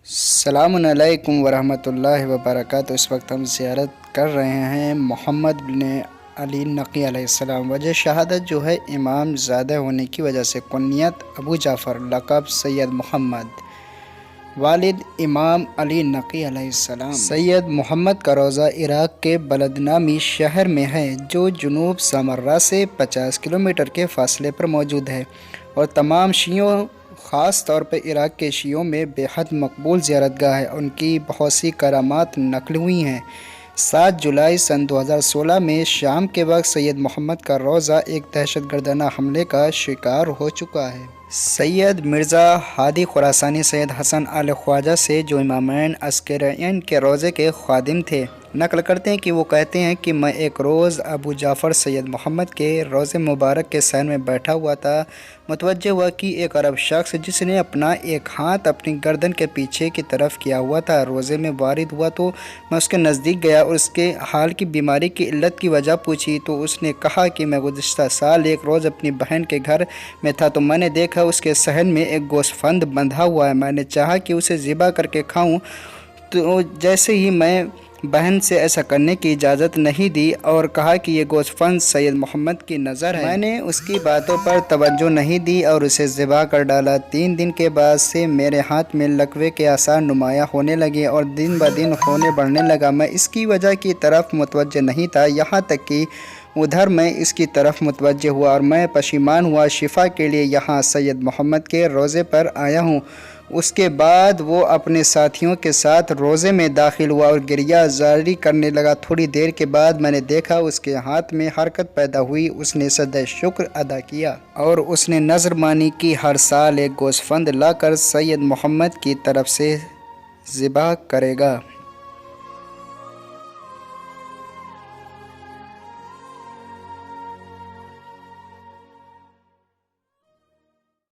السلام علیکم ورحمۃ اللہ وبرکاتہ۔ اس وقت ہم زیارت کر رہے ہیں محمد بن علی نقی علیہ السلام۔ وجہ شہادت جو ہے امام زادہ ہونے کی وجہ سے، کنیت ابو جعفر، لقب سید محمد، والد امام علی نقی علیہ السلام۔ سید محمد کا روضہ عراق کے بلد نامی شہر میں ہے، جو جنوب سامرا سے 50 کلومیٹر کے فاصلے پر موجود ہے، اور تمام شیعوں، خاص طور پر عراق کے شیعوں میں بے حد مقبول زیارت گاہ ہے۔ ان کی بہت سی کرامات نقل ہوئی ہیں۔ 7 جولائی سن 2016 میں شام کے وقت سید محمد کا روضہ ایک دہشت گردانہ حملے کا شکار ہو چکا ہے۔ سید مرزا ہادی خراسانی سید حسن آل خواجہ سے، جو امامین عسکرین کے روضے کے خادم تھے، نقل کرتے ہیں کہ وہ کہتے ہیں کہ میں ایک روز ابو جعفر سید محمد کے روضے مبارک کے سائن میں بیٹھا ہوا تھا، متوجہ ہوا کہ ایک عرب شخص جس نے اپنا ایک ہاتھ اپنی گردن کے پیچھے کی طرف کیا ہوا تھا، روضے میں وارد ہوا۔ تو میں اس کے نزدیک گیا اور اس کے حال کی بیماری کی علت کی وجہ پوچھی، تو اس نے کہا کہ میں گزشتہ سال ایک روز اپنی بہن کے گھر میں تھا، تو میں نے دیکھا اس کے صحن میں ایک گوشت فند بندھا ہوا ہے۔ میں نے چاہا کہ اسے ذبح کر کے کھاؤں، تو جیسے ہی میں بہن سے ایسا کرنے کی اجازت نہیں دی اور کہا کہ یہ گوشت فند سید محمد کی نظر ہے، میں نے اس کی باتوں پر توجہ نہیں دی اور اسے ذبح کر ڈالا۔ 3 دن کے بعد سے میرے ہاتھ میں لکوے کے آثار نمایاں ہونے لگے اور دن بدن خون بڑھنے لگا۔ میں اس کی وجہ کی طرف متوجہ نہیں تھا، یہاں تک کہ ادھر میں اس کی طرف متوجہ ہوا اور میں پشیمان ہوا۔ شفا کے لیے یہاں سید محمد کے روضے پر آیا ہوں۔ اس کے بعد وہ اپنے ساتھیوں کے ساتھ روضے میں داخل ہوا اور گریہ زاری کرنے لگا۔ تھوڑی دیر کے بعد میں نے دیکھا اس کے ہاتھ میں حرکت پیدا ہوئی۔ اس نے سجدہ شکر ادا کیا اور اس نے نذر مانی کہ ہر سال ایک گوشت فند لا کر سید محمد کی طرف سے ذبح کرے گا۔